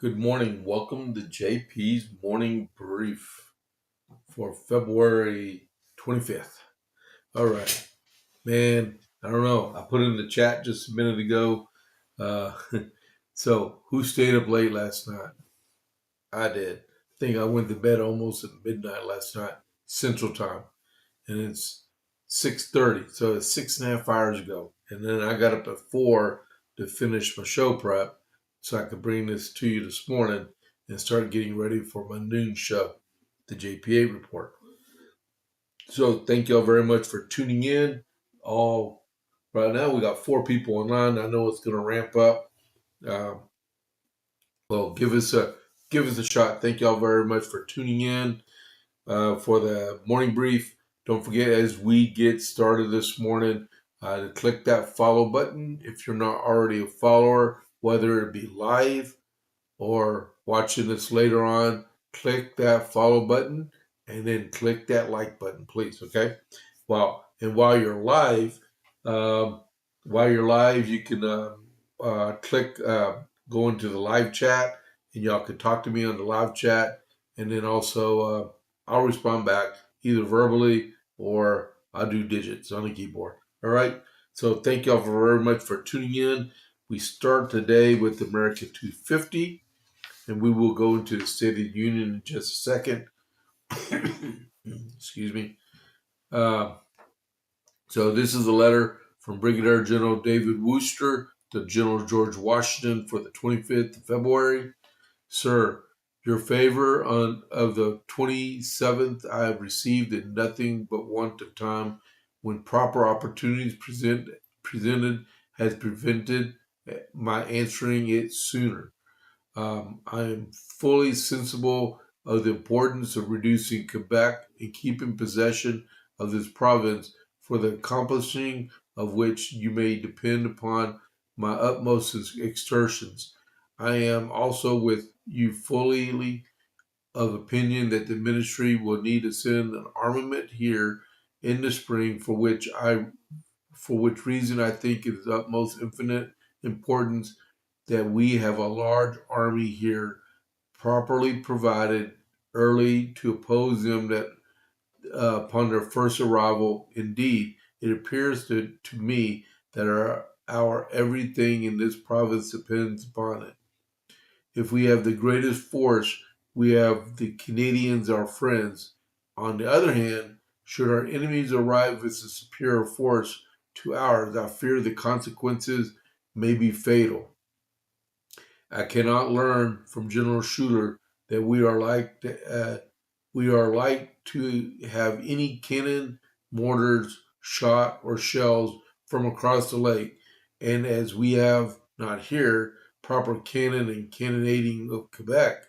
Good morning. Welcome to JP's morning brief for February 25th. All right, man. I don't know. I put it in the chat just a minute ago. Uh, so, who stayed up late last night? I did. I think I went to bed almost at midnight last night, Central Time, and it's 6:30. So it's 6.5 hours ago. And then I got up at 4 to finish my show prep so I could bring this to you this morning and start getting ready for my noon show, the JPA report. So thank y'all very much for tuning in. All right now we got 4 people online. I know it's going to ramp up. Uh, well, give us a shot. Thank y'all very much for tuning in for the morning brief. Don't forget, as we get started this morning, to click that follow button if you're not already a follower, whether it be live or watching this later on. Click that follow button and then click that like button, please. Okay. While you're live, you can click go into the live chat, and y'all can talk to me on the live chat, and then also I'll respond back either verbally or I'll do digits on the keyboard. All right. So thank y'all very much for tuning in. We start today with America 250, and we will go into the State of the Union in just a second. Excuse me. So this is a letter from Brigadier General David Wooster to General George Washington for the 25th of February. Sir, your favor of the 27th I have received in nothing but want of time when proper opportunities presented has prevented my answering it sooner. I am fully sensible of the importance of reducing Quebec and keeping possession of this province, for the accomplishing of which you may depend upon my utmost exertions. I am also with you fully of opinion that the ministry will need to send an armament here in the spring, for which reason I think it is of utmost infinite importance that we have a large army here, properly provided early to oppose them that upon their first arrival. Indeed, it appears to me that our everything in this province depends upon it. If we have the greatest force, we have the Canadians, our friends. On the other hand, should our enemies arrive with a superior force to ours, I fear the consequences may be fatal. I cannot learn from General Schuyler that we are like to have any cannon, mortars, shot, or shells from across the lake, and as we have not here proper cannon and cannonading of Quebec,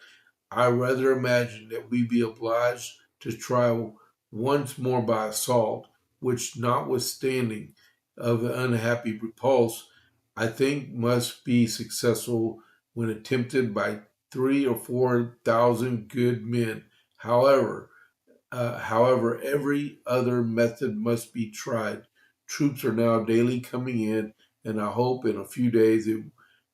I rather imagine that we be obliged to try once more by assault, which, notwithstanding of the unhappy repulse, I think must be successful when attempted by 3 or 4 thousand good men. However, every other method must be tried. Troops are now daily coming in, and I hope in a few days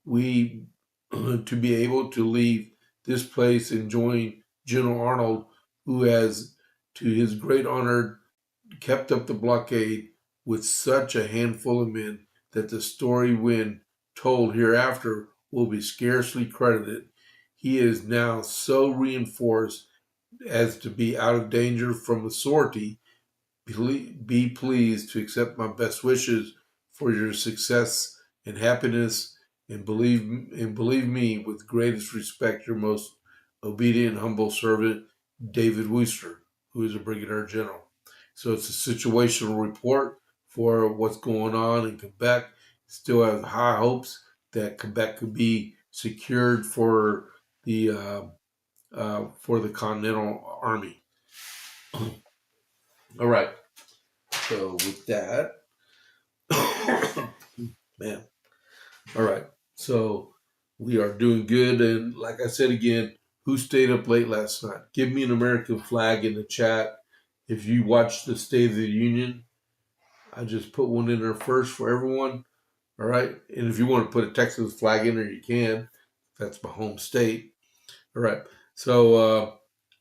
we to be able to leave this place and join General Arnold, who has, to his great honor, kept up the blockade with such a handful of men that the story, when told hereafter, will be scarcely credited. He is now so reinforced as to be out of danger from a sortie. Be pleased to accept my best wishes for your success and happiness, and believe me, with greatest respect, your most obedient, humble servant, David Wooster, who is a brigadier general. So it's a situational report for what's going on in Quebec. Still have high hopes that Quebec could be secured for the Continental Army. All right. So with that, man. All right. So we are doing good, and like I said again, who stayed up late last night? Give me an American flag in the chat. If you watched the State of the Union, I just put one in there first for everyone. All right. And if you want to put a Texas flag in there, you can. That's my home state. All right. So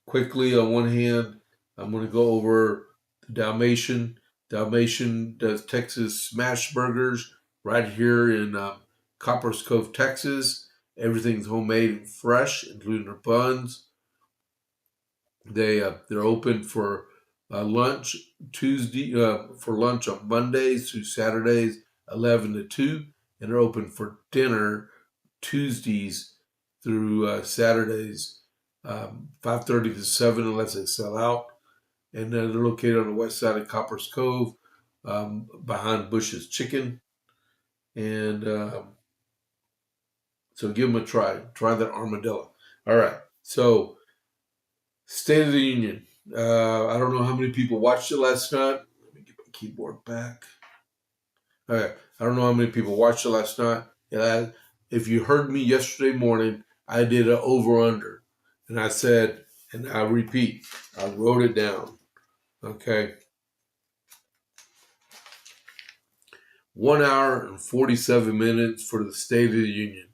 quickly, on one hand, I'm going to go over the Dalmatian. Dalmatian does Texas smash burgers right here in Coppers Cove, Texas. Everything's homemade and fresh, including their buns. They're open for lunch for lunch on Mondays through Saturdays, 11 to 2, and they're open for dinner Tuesdays through Saturdays, 5:30 to 7, unless they sell out. And then they're located on the west side of Coppers Cove, behind Bush's Chicken. And so give them a try. Try that armadillo. All right. So State of the Union. I don't know how many people watched it last night. Let me get my keyboard back. Okay. I don't know how many people watched it last night. If you heard me yesterday morning, I did an over-under. And I said, and I repeat, I wrote it down. Okay. 1 hour and 47 minutes for the State of the Union.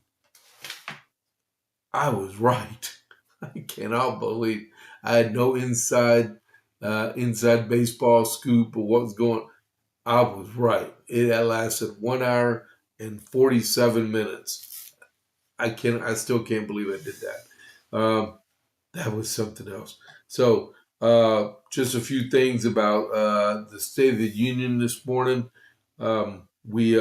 I was right. I cannot believe I had no inside baseball scoop of what was going on. I was right. It lasted 1 hour and 47 minutes. I still can't believe I did that. That was something else. So just a few things about the State of the Union this morning. We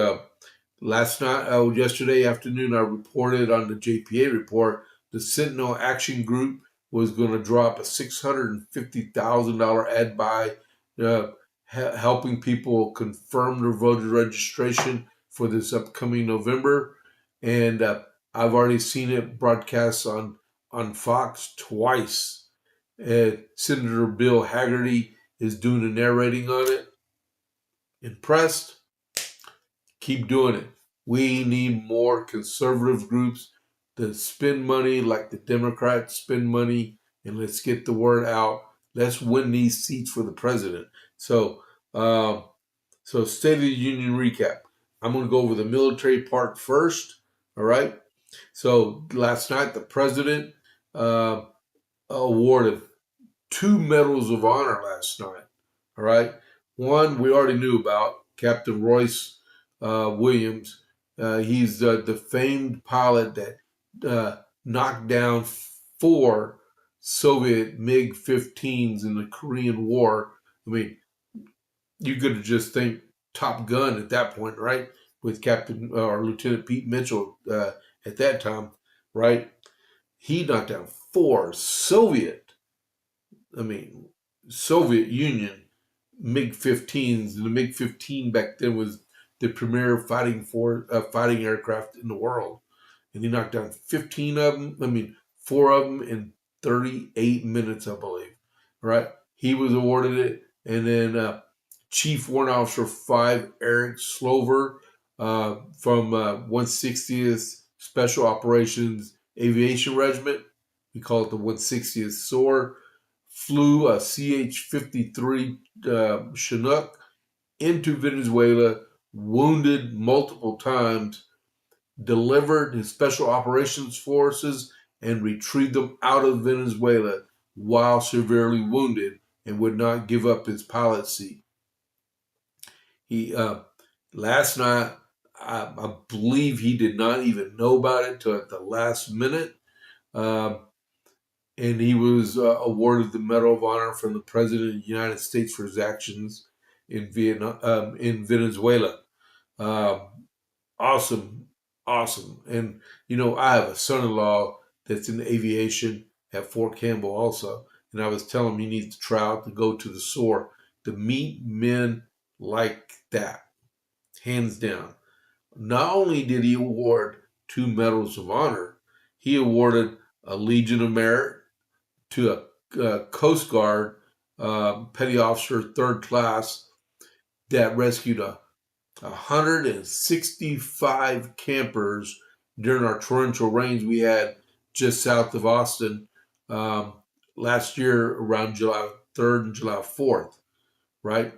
yesterday afternoon, I reported on the JPA report, the Sentinel Action Group was going to drop a $650,000 ad buy, helping people confirm their voter registration for this upcoming November. And I've already seen it broadcast on Fox twice. Senator Bill Hagerty is doing the narrating on it. Impressed? Keep doing it. We need more conservative groups that spend money like the Democrats spend money, and let's get the word out. Let's win these seats for the president. So, State of the Union recap. I'm going to go over the military part first. All right. So last night, the president awarded 2 medals of honor last night. All right. One we already knew about, Captain Royce Williams. He's the famed pilot that knocked down 4 Soviet MiG-15s in the Korean War. I mean, you could have just think Top Gun at that point, right? With Captain or Lieutenant Pete Mitchell at that time, right? He knocked down 4 Soviet Union MiG-15s. And the MiG-15 back then was the premier fighting aircraft in the world. And he knocked down 15 of them. 4 of them in 38 minutes, I believe. Right? He was awarded it. And then Chief Warrant Officer 5, Eric Slover, from 160th Special Operations Aviation Regiment. We call it the 160th SOAR. Flew a CH-53 Chinook into Venezuela, wounded multiple times, delivered his Special Operations Forces, and retrieved them out of Venezuela while severely wounded, and would not give up his pilot seat. He last night, I believe he did not even know about it till at the last minute. And he was awarded the Medal of Honor from the President of the United States for his actions in Venezuela. Awesome. And I have a son-in-law that's in aviation at Fort Campbell also, and I was telling him he needs to try out to go to the SOAR to meet men like that, hands down. Not only did he award 2 medals of honor, he awarded a Legion of Merit to a Coast Guard petty officer, 3rd class, that rescued 165 campers during our torrential rains we had just south of Austin last year around July 3rd and July 4th, right?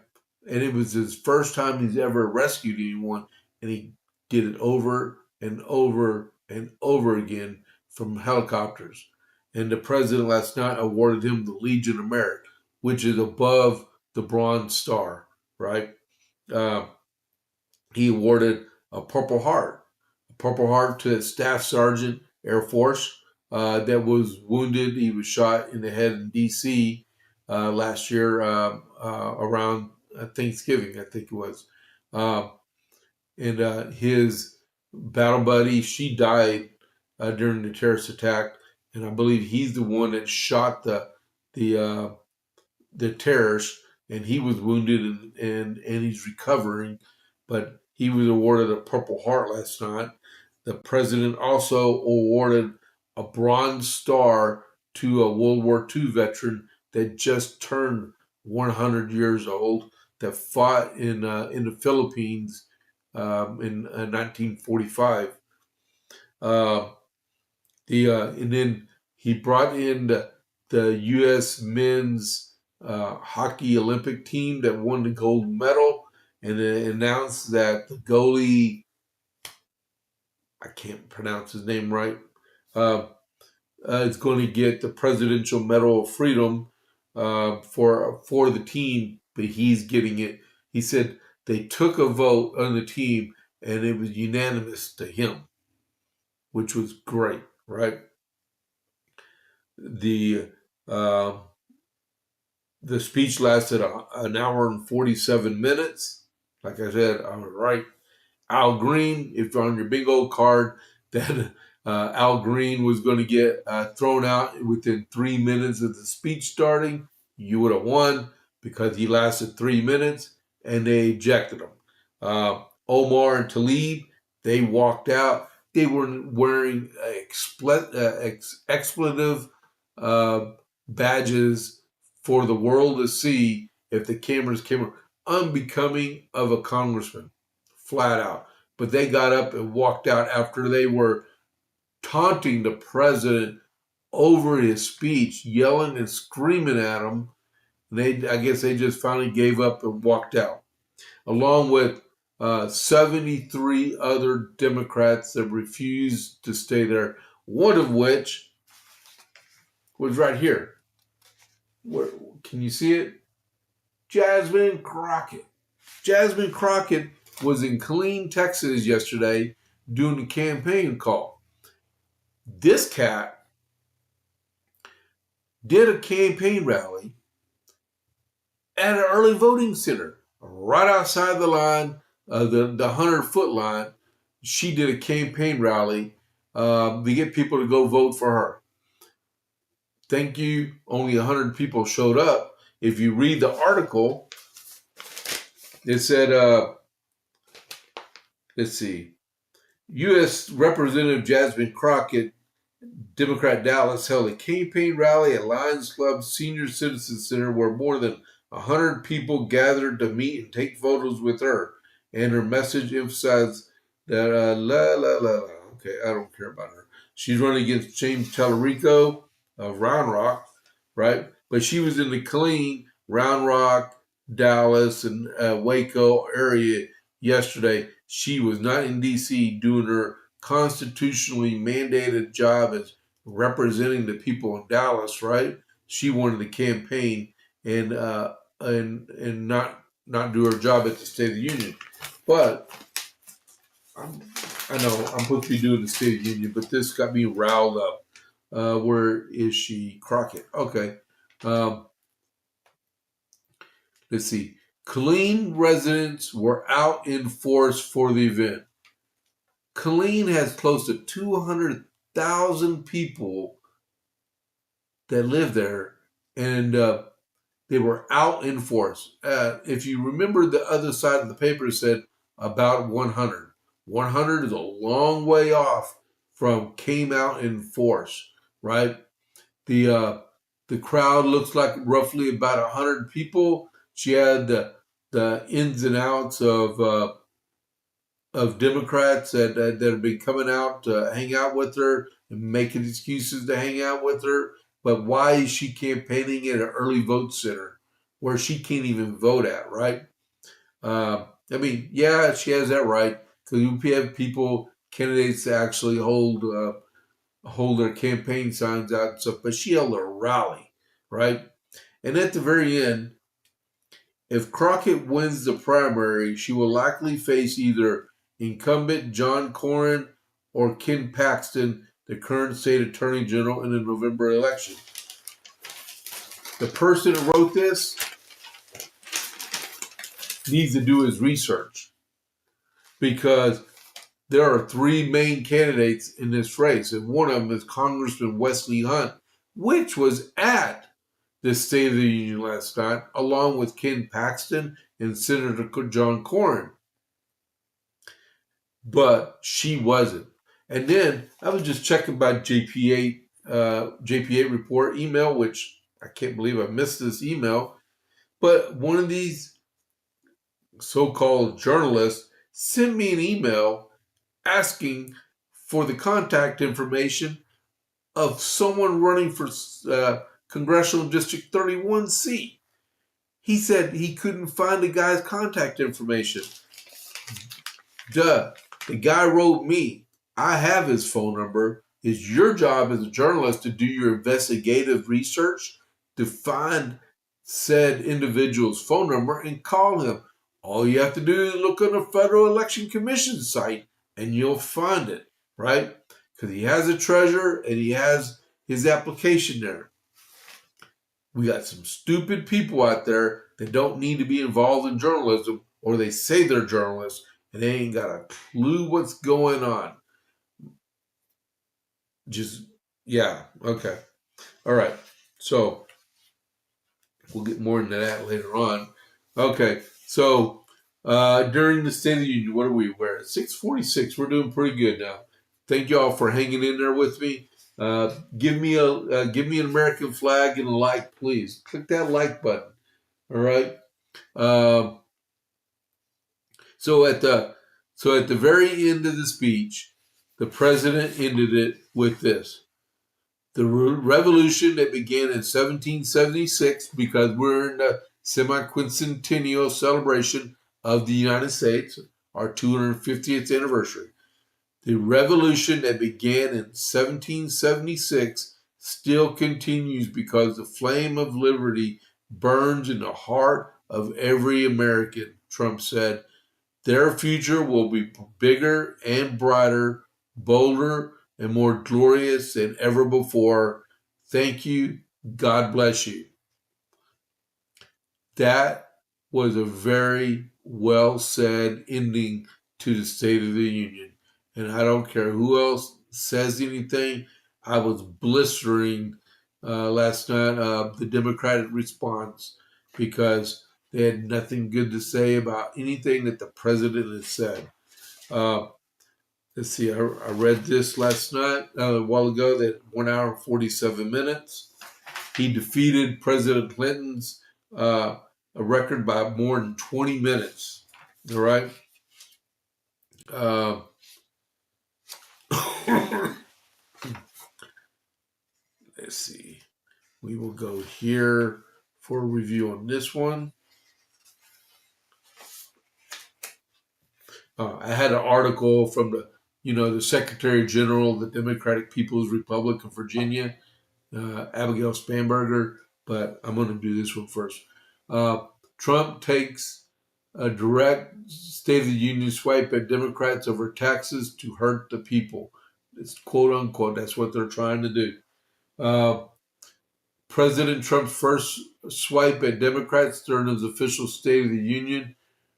And it was his first time he's ever rescued anyone, and he did it over and over and over again from helicopters. And the president last night awarded him the Legion of Merit, which is above the Bronze Star, right? Uh, he awarded a Purple Heart to a Staff Sergeant, Air Force, that was wounded. He was shot in the head in D.C. Last year around Thanksgiving, I think it was. And his battle buddy, she died during the terrorist attack, and I believe he's the one that shot the terrorist, and he was wounded and he's recovering, but he was awarded a Purple Heart last night. The president also awarded a Bronze Star to a World War II veteran that just turned 100 years old that fought in the Philippines in 1945. Uh, and then he brought in the U.S. men's hockey Olympic team that won the gold medal, and then announced that the goalie, I can't pronounce his name right, is going to get the Presidential Medal of Freedom for the team, but he's getting it. He said they took a vote on the team, and it was unanimous to him, which was great, right? The uh, the speech lasted an hour and 47 minutes. Like I said, I was right. Al Green, if on your big old card that Al Green was going to get thrown out within 3 minutes of the speech starting, you would have won because he lasted 3 minutes and they ejected him. Omar and Talib, they walked out. They were wearing expletive badges for the world to see if the cameras came up, unbecoming of a congressman, flat out. But they got up and walked out after they were taunting the president over his speech, yelling and screaming at him. I guess they just finally gave up and walked out, along with 73 other Democrats that refused to stay there, one of which was right here. Where, can you see it? Jasmine Crockett. Jasmine Crockett was in Killeen, Texas yesterday doing a campaign call. This cat did a campaign rally at an early voting center right outside the line, the 100-foot line. She did a campaign rally to get people to go vote for her. Thank you. Only 100 people showed up. If you read the article, it said, let's see, U.S. Representative Jasmine Crockett, Democrat Dallas, held a campaign rally at Lions Club Senior Citizen Center where more than 100 people gathered to meet and take photos with her. And her message emphasized that, okay, I don't care about her. She's running against James Tallarico of Round Rock, right? But she was in the Killeen, Round Rock, Dallas, and Waco area yesterday. She was not in D.C. doing her constitutionally mandated job as representing the people in Dallas, right? She wanted to campaign and not do her job at the State of the Union. But I know I'm supposed to be doing the State of the Union, but this got me riled up. Where is she? Crockett. Okay. Let's see. Killeen residents were out in force for the event. Killeen has close to 200,000 people that live there, and they were out in force. If you remember, the other side of the paper said about 100. 100 is a long way off from came out in force, right? The crowd looks like roughly about 100 people. She had the ins and outs of Democrats that have been coming out to hang out with her and making excuses to hang out with her. But why is she campaigning at an early vote center where she can't even vote at, right? I mean, yeah, she has that right because you have people, candidates that actually hold hold their campaign signs out and stuff, but she held a rally, right? And at the very end, if Crockett wins the primary, she will likely face either incumbent John Cornyn or Ken Paxton, the current state attorney general, in the November election. The person who wrote this needs to do his research because there are three main candidates in this race, and one of them is Congressman Wesley Hunt, which was at the State of the Union last night, along with Ken Paxton and Senator John Cornyn. But she wasn't. And then I was just checking my JP8 report email, which I can't believe I missed this email. But one of these so-called journalists sent me an email asking for the contact information of someone running for Congressional District 31C. He said he couldn't find the guy's contact information. Duh. The guy wrote me. I have his phone number. It's your job as a journalist to do your investigative research to find said individual's phone number and call him. All you have to do is look on the Federal Election Commission site and you'll find it, right? Because he has a treasure and he has his application there. We got some stupid people out there that don't need to be involved in journalism, or they say they're journalists and they ain't got a clue what's going on. Yeah, okay. All right. So we'll get more into that later on. Okay, so during the State of the Union, what are we? We're at 6:46. We're doing pretty good now. Thank you all for hanging in there with me. Give me an American flag and a like, please. Click that like button. All right. So at the very end of the speech, the president ended it with this: the revolution that began in 1776, because we're in the semi-quincentennial celebration of the United States, our 250th anniversary. The revolution that began in 1776 still continues because the flame of liberty burns in the heart of every American, Trump said. Their future will be bigger and brighter, bolder and more glorious than ever before. Thank you. God bless you. That was a very well said ending to the State of the Union. And I don't care who else says anything. I was blistering last night the Democratic response because they had nothing good to say about anything that the president has said. Let's see, I read this last night, a while ago, that 1 hour and 47 minutes. He defeated President Clinton's a record by more than 20 minutes. All right. Let's see. We will go here for a review on this one. I had an article from the Secretary General of the Democratic People's Republic of Virginia, Abigail Spanberger, but I'm going to do this one first. Trump takes a direct State of the Union swipe at Democrats over taxes to hurt the people. It's quote unquote. That's what they're trying to do. President Trump's first swipe at Democrats during his official State of the Union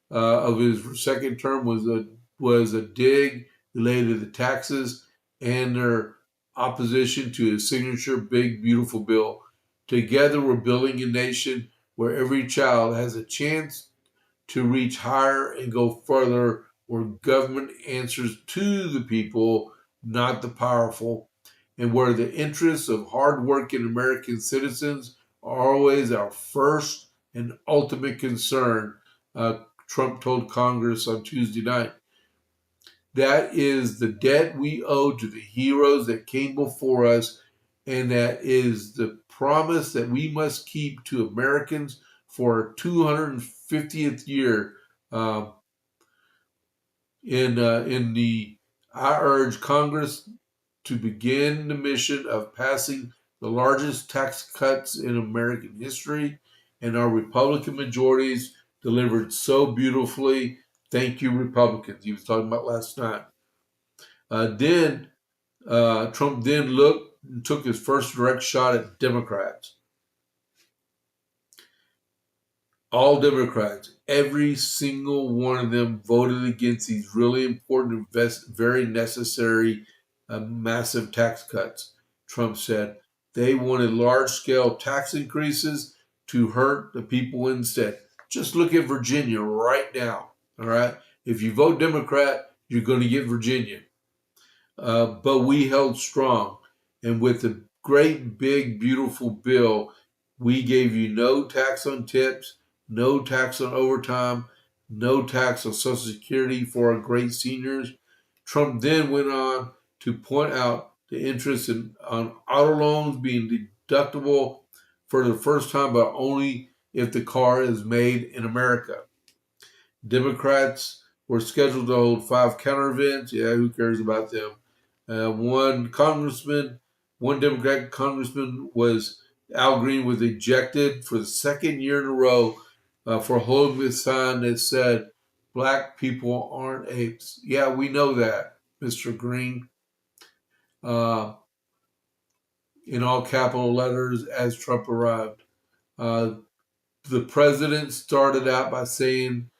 of his second term was a dig related to the taxes and their opposition to his signature big beautiful bill. Together we're building a nation where every child has a chance to reach higher and go further, where government answers to the people, not the powerful, and where the interests of hardworking American citizens are always our first and ultimate concern, Trump told Congress on Tuesday night. That is the debt we owe to the heroes that came before us, and that is the promise that we must keep to Americans for our 250th year. I urge Congress to begin the mission of passing the largest tax cuts in American history, and our Republican majorities delivered so beautifully. Thank you, Republicans. He was talking about last night. Then Trump then looked and took his first direct shot at Democrats. All Democrats, every single one of them voted against these really important, very necessary, massive tax cuts. Trump said they wanted large-scale tax increases to hurt the people instead. Just look at Virginia right now. All right, if you vote Democrat, you're going to get Virginia. But we held strong, and with a great, big, beautiful bill, we gave you no tax on tips, no tax on overtime, no tax on Social Security for our great seniors. Trump then went on to point out the interest on auto loans being deductible for the first time, but only if the car is made in America. Democrats were scheduled to hold 5 counter events. Yeah, who cares about them? One Democratic congressman Al Green was ejected for the second year in a row for holding a sign that said, "Black people aren't apes." Yeah, we know that, Mr. Green. In all capital letters as Trump arrived. The president started out by saying,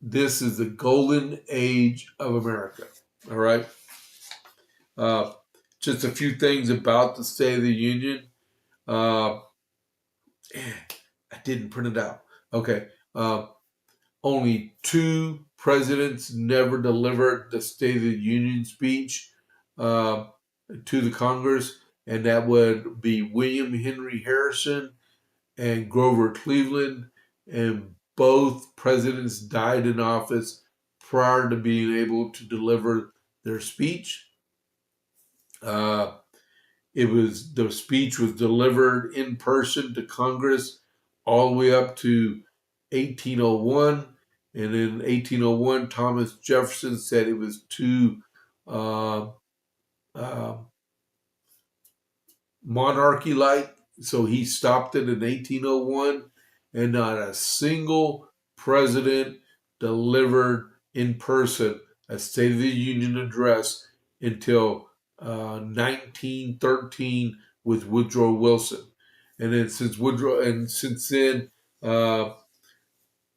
"This is the golden age of America." All right. Just a few things about the State of the Union. I didn't print it out. Okay. Only 2 presidents never delivered the State of the Union speech to the Congress, and that would be William Henry Harrison and Grover Cleveland. And both presidents died in office prior to being able to deliver their speech. The speech was delivered in person to Congress all the way up to 1801, and in 1801, Thomas Jefferson said it was too monarchy-like, so he stopped it in 1801, and not a single president delivered in person a State of the Union address until 1913 with Woodrow Wilson. And then since then,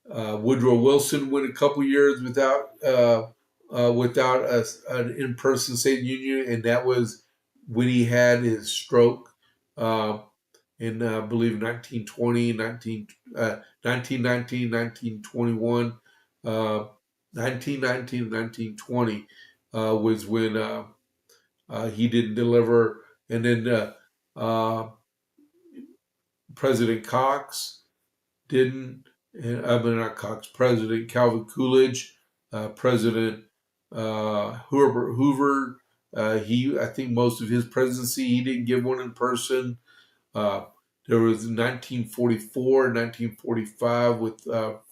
Woodrow Wilson went a couple years without an in-person State of the Union, and that was when he had his stroke in, I believe, 1920, 1919, 1921. 1919, 1920 was when he didn't deliver. And then President Cox didn't. Not Cox. President Calvin Coolidge, President Hoover. I think most of his presidency, he didn't give one in person. There was 1944 and 1945 with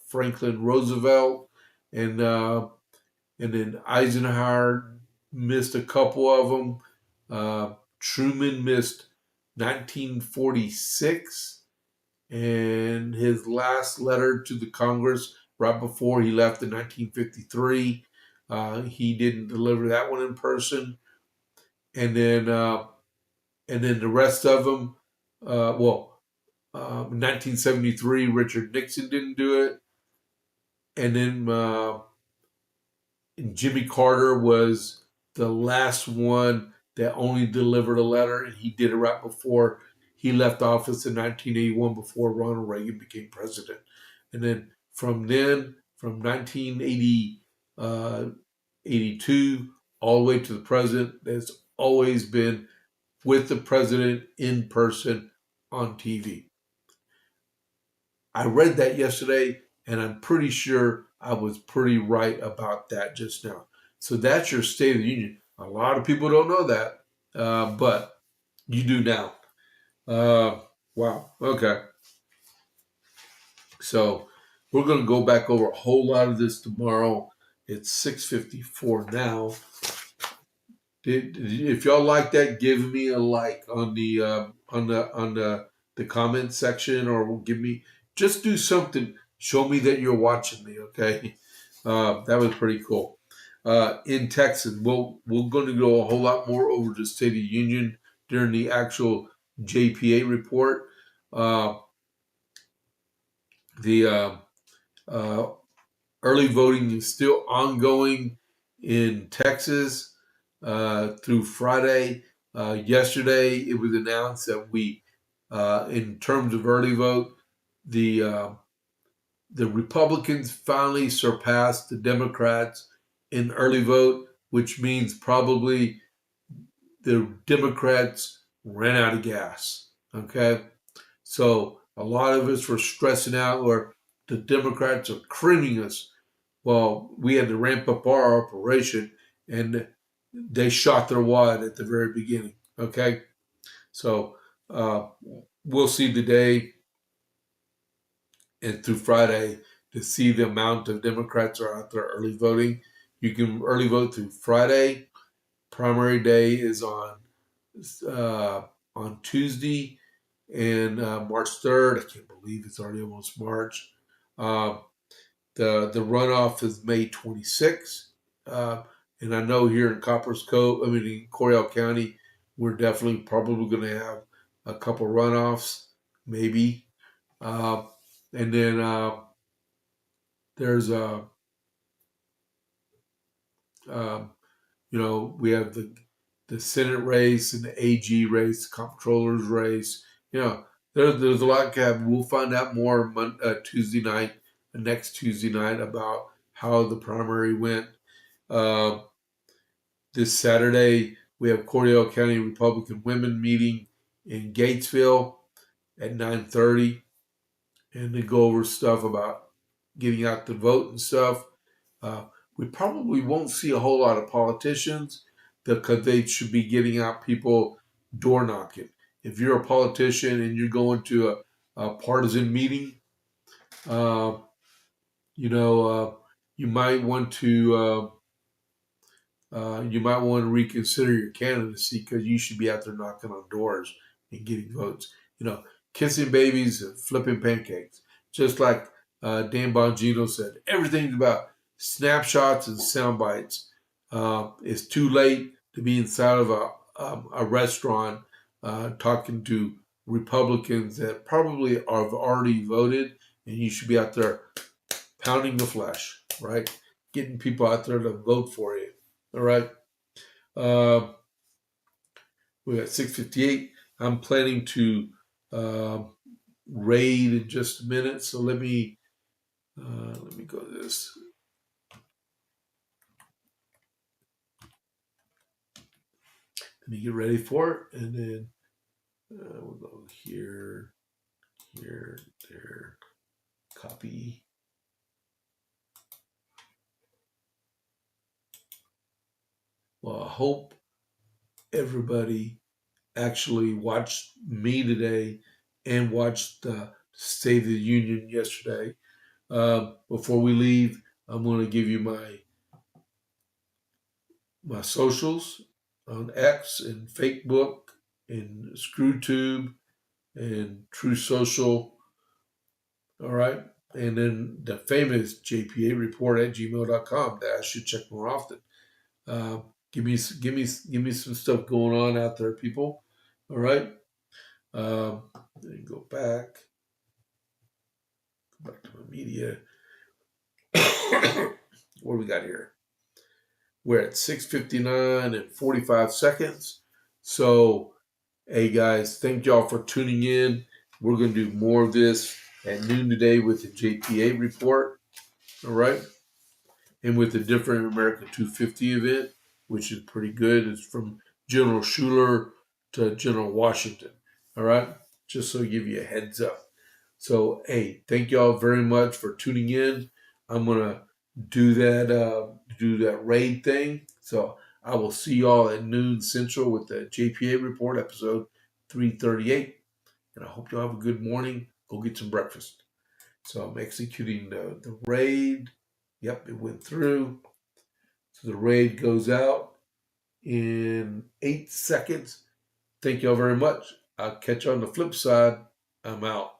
Franklin Roosevelt, and then Eisenhower missed a couple of them. Truman missed 1946, and his last letter to the Congress right before he left in 1953, he didn't deliver that one in person. And then the rest of them, 1973, Richard Nixon didn't do it, and then Jimmy Carter was the last one that only delivered a letter, and he did it right before he left office in 1981, before Ronald Reagan became president. And then from 1982 all the way to the present, there's always been with the president in person on TV. I read that yesterday, and I'm pretty sure I was pretty right about that just now. So that's your State of the Union. A lot of people don't know that, but you do now. Wow. Okay. So we're going to go back over a whole lot of this tomorrow. It's 6:54 now. If y'all like that, give me a like on the comment section, or just do something. Show me that you're watching me. Okay, that was pretty cool. In Texas, we're going to go a whole lot more over the State of the Union during the actual JPA report. Uh, the uh, Early voting is still ongoing in Texas through Friday. Yesterday, it was announced that in terms of early vote, the uh, the Republicans finally surpassed the Democrats in early vote, which means probably the Democrats ran out of gas. Okay, so a lot of us were stressing out, or the Democrats are creaming us. Well, we had to ramp up our operation, and they shot their wad at the very beginning. Okay, so uh, we'll see today and through Friday to see the amount of Democrats are out there early voting. You can early vote through Friday. Primary day is uh, on Tuesday and March 3rd. I can't believe it's already almost March. Uh, the runoff is May 26th. Uh, and I know here in in Coryell County, we're definitely probably going to have a couple runoffs, maybe. Uh, and then there's um, we have the Senate race and the AG race, the comptroller's race. There's a lot to have. We'll find out more Tuesday night, next Tuesday night, about how the primary went. Uh, this Saturday, we have Coryell County Republican Women meeting in Gatesville at 9:30, and they go over stuff about getting out the vote and stuff. Uh, we probably won't see a whole lot of politicians because they should be getting out people door knocking. If you're a politician and you're going to a partisan meeting, uh, you know, you might want to reconsider your candidacy because you should be out there knocking on doors and getting votes. Kissing babies and flipping pancakes. Just like Dan Bongino said, everything's about snapshots and sound bites. It's too late to be inside of a restaurant talking to Republicans that probably have already voted, and you should be out there pounding the flesh, right? Getting people out there to vote for you. All right. Uh, we got 6:58. I'm planning to uh, raid in just a minute, so let me go to this. Let me get ready for it, and then we'll go here, there, copy. Well, I hope everybody actually watched me today and watched the State of the Union yesterday. Before we leave, I'm going to give you my socials on X and Facebook and ScrewTube and True Social. All right. And then the famous JPA report at gmail.com that I should check more often. Give me some stuff going on out there, people. All right. Then go back to my media. What do we got here? We're at 6:59 and 45 seconds. So, hey guys, thank y'all for tuning in. We're going to do more of this at noon today with the JPA report. All right. And with the different America 250 event, which is pretty good. It's from General Schuler to General Washington. All right. Just so I give you a heads up. So, hey, thank y'all very much for tuning in. I'm going to do that raid thing. So I will see y'all at noon Central with the JPA report, episode 338. And I hope y'all have a good morning. Go get some breakfast. So I'm executing the raid. Yep, it went through. So the raid goes out. in 8 seconds. Thank y'all very much. I'll catch you on the flip side. I'm out.